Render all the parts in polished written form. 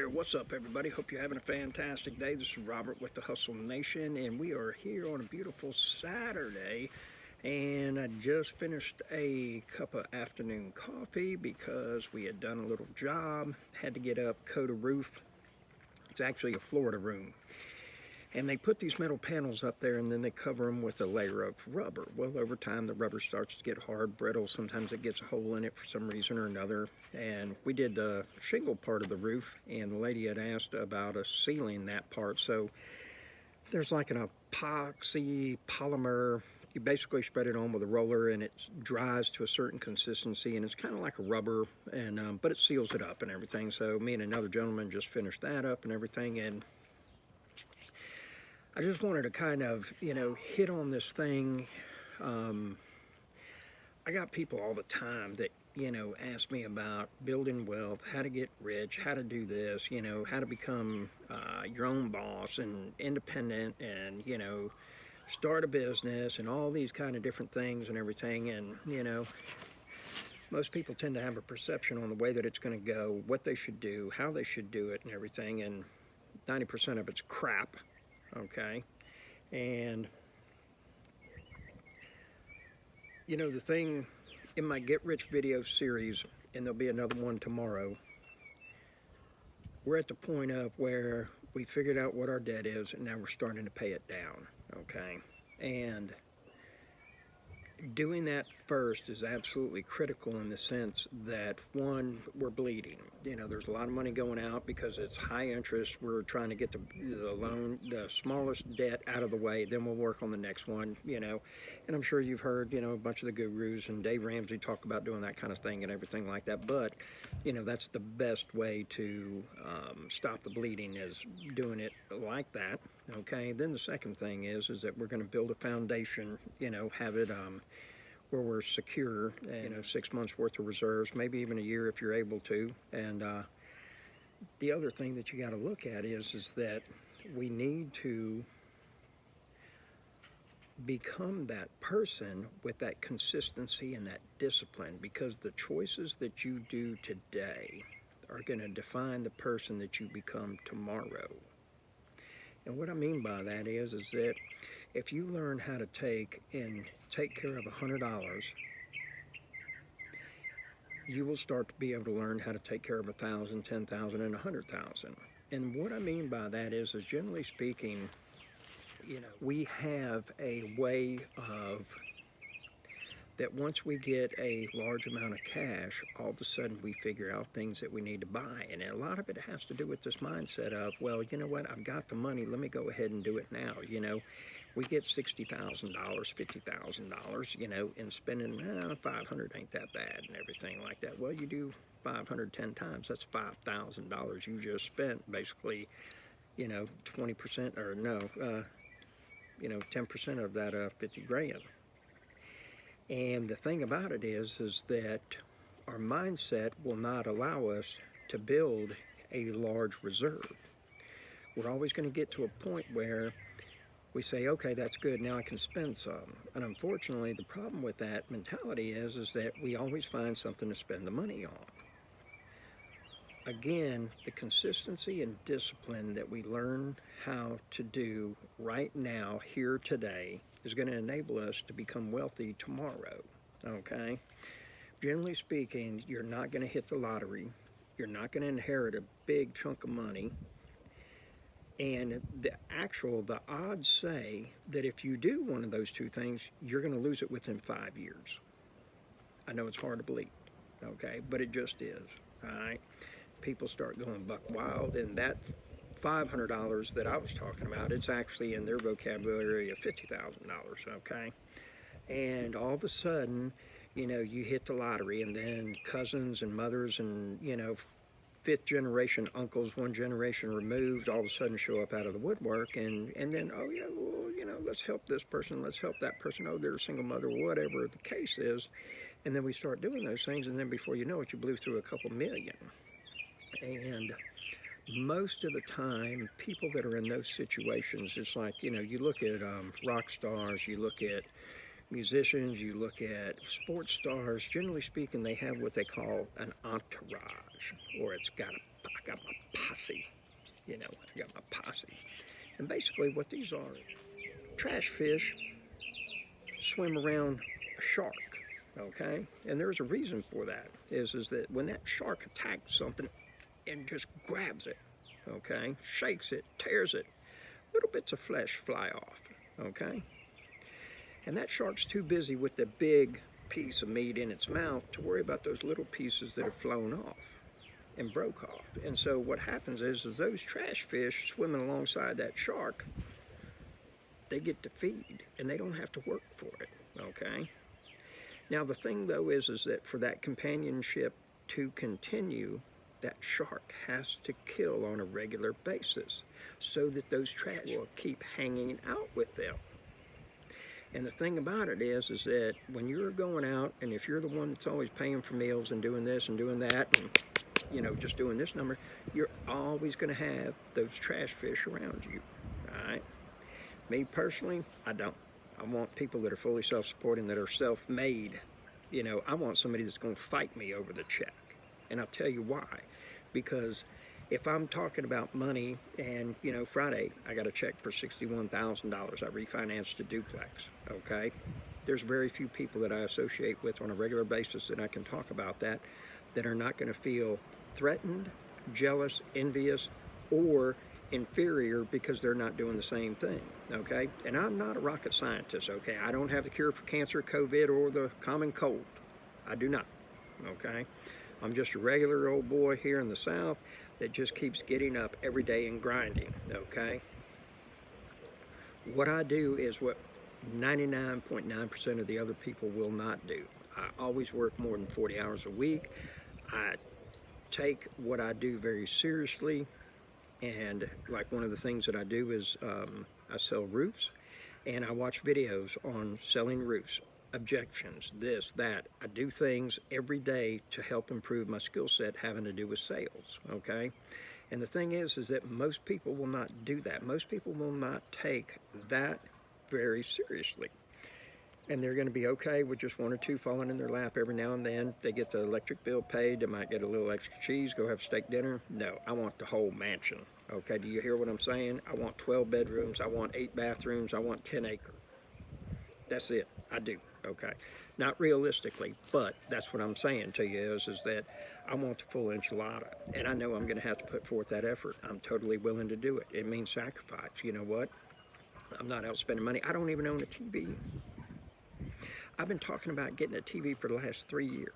there, what's up everybody? Hope you're having a fantastic day. This is Robert with the Hustle Nation, and we are here on a beautiful Saturday. And I just finished a cup of afternoon coffee because we had done a little job. Had to get up, coat a roof. It's actually a Florida room. And they put these metal panels up there and then they cover them with a layer of rubber. Well, over time the rubber starts to get hard, brittle. Sometimes it gets a hole in it for some reason or another. And we did the shingle part of the roof, and the lady had asked about us sealing that part. So there's like an epoxy polymer. You basically spread it on with a roller and it dries to a certain consistency, and it's kind of like a rubber, and but it seals it up and everything. So me and another gentleman just finished that up and everything, and I just wanted to kind of, hit on this thing. I got people all the time that, ask me about building wealth, how to get rich, how to do this, how to become your own boss and independent and, start a business and all these kind of different things and everything. And, most people tend to have a perception on the way that it's going to go, what they should do, how they should do it and everything. And 90% of it's crap. Okay, and the thing in my Get Rich video series, and there'll be another one tomorrow, we're at the point of where we figured out what our debt is and now we're starting to pay it down. Okay, and doing that first is absolutely critical in the sense that, one, we're bleeding. There's a lot of money going out because it's high interest. We're trying to get the loan, the smallest debt out of the way, then we'll work on the next one, and I'm sure you've heard, a bunch of the gurus and Dave Ramsey talk about doing that kind of thing and everything like that. But, that's the best way to stop the bleeding, is doing it like that. Okay, then the second thing is that we're going to build a foundation, have it where we're secure, 6 months worth of reserves, maybe even a year if you're able to. And the other thing that you got to look at is that we need to become that person with that consistency and that discipline, because the choices that you do today are going to define the person that you become tomorrow. And what I mean by that is that if you learn how to take care of $100, you will start to be able to learn how to take care of 1,000, 10,000, and 100,000. And what I mean by that is generally speaking, we have a way of that once we get a large amount of cash, all of a sudden we figure out things that we need to buy. And a lot of it has to do with this mindset of, well, you know what, I've got the money, let me go ahead and do it now. We get $60,000, $50,000, and spending 500 ain't that bad and everything like that. Well, you do 510 times, that's $5,000 you just spent, basically, 20% or no, 10% of that 50 grand. And the thing about it is that our mindset will not allow us to build a large reserve. We're always going to get to a point where we say, okay, that's good, now I can spend some. And unfortunately, the problem with that mentality is that we always find something to spend the money on. Again, the consistency and discipline that we learn how to do right now, here today, is going to enable us to become wealthy tomorrow. Okay? Generally speaking, you're not going to hit the lottery. You're not going to inherit a big chunk of money. And the odds say that if you do one of those two things, you're going to lose it within 5 years. I know it's hard to believe, okay, but it just is, all right? People start going buck wild, and that $500 that I was talking about, it's actually in their vocabulary of $50,000, okay? And all of a sudden, you hit the lottery, and then cousins and mothers and, fifth generation uncles, one generation removed, all of a sudden show up out of the woodwork, and then, oh yeah, well, let's help this person, let's help that person, oh, they're a single mother, whatever the case is. And then we start doing those things, and then before you know it, you blew through a couple million. And most of the time, people that are in those situations, it's like, you look at rock stars, you look at musicians, you look at sports stars, generally speaking, they have what they call an entourage, or it's got I got my posse, you know, I got my posse. And basically what these are, trash fish swim around a shark, okay? And there's a reason for that, is that when that shark attacks something and just grabs it, okay, shakes it, tears it, little bits of flesh fly off, okay? And that shark's too busy with the big piece of meat in its mouth to worry about those little pieces that have flown off and broke off. And so what happens is those trash fish swimming alongside that shark, they get to feed and they don't have to work for it, okay? Now the thing though is that for that companionship to continue, that shark has to kill on a regular basis so that those trash will keep hanging out with them. And the thing about it is that when you're going out, and if you're the one that's always paying for meals and doing this and doing that, and you know, just doing this number, you're always going to have those trash fish around you, all right? Me personally, I don't. I want people that are fully self-supporting, that are self-made. You know, I want somebody that's going to fight me over the check. And I'll tell you why. Because if I'm talking about money and, you know, Friday, I got a check for $61,000. I refinanced a duplex, okay? There's very few people that I associate with on a regular basis that I can talk about that are not going to feel threatened, jealous, envious, or inferior because they're not doing the same thing, okay? And I'm not a rocket scientist, okay? I don't have the cure for cancer, COVID, or the common cold. I do not, okay? I'm just a regular old boy here in the South that just keeps getting up every day and grinding, okay? What I do is what 99.9% of the other people will not do. I always work more than 40 hours a week. I take what I do very seriously, and like one of the things that I do is I sell roofs, and I watch videos on selling roofs, objections, this, that. I do things every day to help improve my skill set having to do with sales, okay? And the thing is that most people will not do that. Most people will not take that very seriously. And they're going to be okay with just one or two falling in their lap every now and then. They get the electric bill paid, they might get a little extra cheese, go have steak dinner. No, I want the whole mansion, okay? Do you hear what I'm saying? I want 12 bedrooms, I want 8 bathrooms, I want 10 acres. That's it, I do, okay? Not realistically, but that's what I'm saying to you is that I want the full enchilada. And I know I'm going to have to put forth that effort. I'm totally willing to do it. It means sacrifice. You know what? I'm not out spending money. I don't even own a TV. I've been talking about getting a TV for the last 3 years.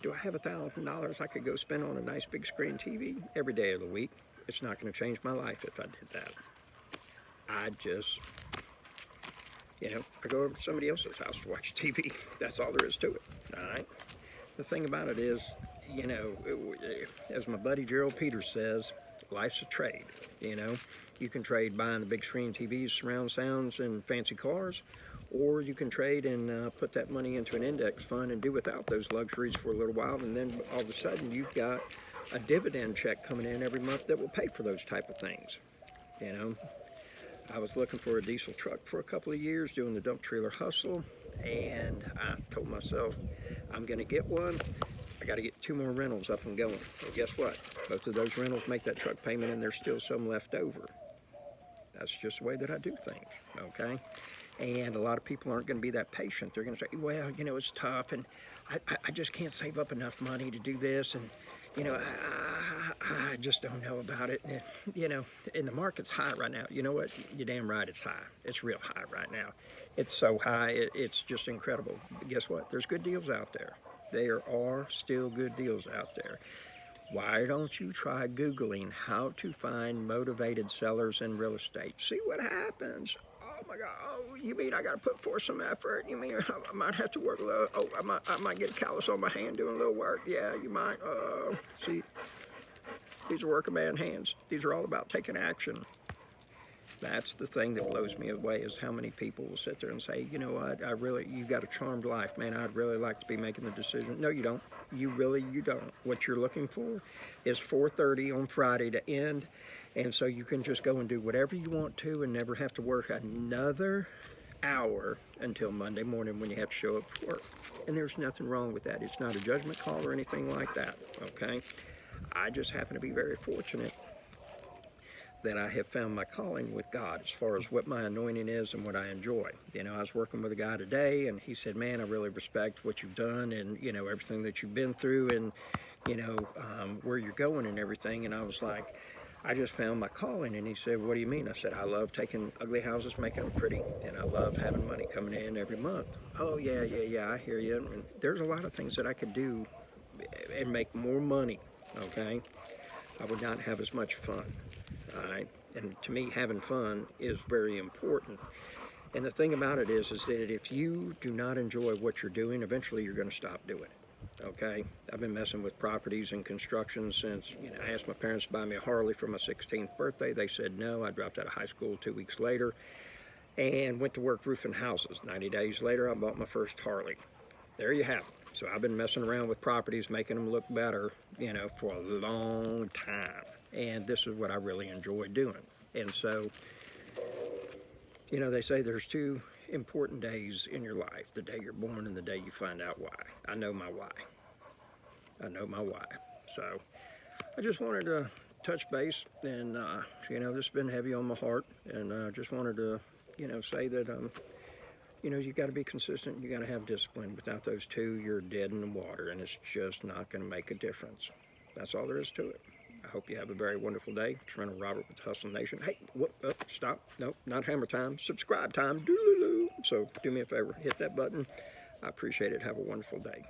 Do I have $1,000 I could go spend on a nice big screen TV every day of the week? It's not going to change my life if I did that. I just, you know, I go over to somebody else's house to watch TV. That's all there is to it, all right? The thing about it is, you know, as my buddy Gerald Peters says, life's a trade, you know? You can trade buying the big screen TVs, surround sounds, and fancy cars, or you can trade and put that money into an index fund and do without those luxuries for a little while, and then all of a sudden you've got a dividend check coming in every month that will pay for those type of things, you know? I was looking for a diesel truck for a couple of years, doing the dump trailer hustle, and I told myself, I'm gonna get one. I gotta get 2 more rentals up and going. Well, guess what? Both of those rentals make that truck payment and there's still some left over. That's just the way that I do things, okay? And a lot of people aren't gonna be that patient. They're gonna say, well, you know, it's tough and I just can't save up enough money to do this, and you know, I just don't know about it. And, you know, and the market's high right now. You know what? You're damn right it's high. It's real high right now. It's so high, it's just incredible. But guess what? There's good deals out there. There are still good deals out there. Why don't you try Googling how to find motivated sellers in real estate? See what happens. Oh my God, oh, you mean I got to put forth some effort? You mean I might have to work a little, oh, I might get a callus on my hand doing a little work? Yeah, you might. See, these are working man hands. These are all about taking action. That's the thing that blows me away, is how many people will sit there and say, you know what, you got a charmed life, man. I'd really like to be making the decision. No, you don't. You don't. What you're looking for is 4:30 on Friday to end, and so you can just go and do whatever you want to and never have to work another hour until Monday morning when you have to show up for work. And there's nothing wrong with that. It's not a judgment call or anything like that, okay? I just happen to be very fortunate that I have found my calling with God as far as what my anointing is and what I enjoy. You know, I was working with a guy today, and he said, man, I really respect what you've done and, you know, everything that you've been through and, you know, where you're going and everything. And I was like, I just found my calling. And he said, what do you mean? I said, I love taking ugly houses, making them pretty, and I love having money coming in every month. Oh, yeah, I hear you. And there's a lot of things that I could do and make more money, okay? I would not have as much fun. All right, and to me, having fun is very important. And the thing about it is that if you do not enjoy what you're doing, eventually you're going to stop doing it. Okay, I've been messing with properties and construction since, you know, I asked my parents to buy me a Harley for my 16th birthday. They said no. I dropped out of high school 2 weeks later and went to work roofing houses. 90 days later, I bought my first Harley. There you have it. So I've been messing around with properties, making them look better, you know, for a long time. And this is what I really enjoy doing. And so, you know, they say there's two important days in your life: the day you're born and the day you find out why. I know my why. I know my why. So I just wanted to touch base, and you know, this has been heavy on my heart, and I just wanted to, you know, say that you know, you got to be consistent. You got to have discipline. Without those two, you're dead in the water, and it's just not going to make a difference. That's all there is to it. I hope you have a very wonderful day. It's Rental Robert with Hustle Nation. Hey, what? Oh, stop. Nope, not hammer time. Subscribe time. Doo-doo-doo. So do me a favor. Hit that button. I appreciate it. Have a wonderful day.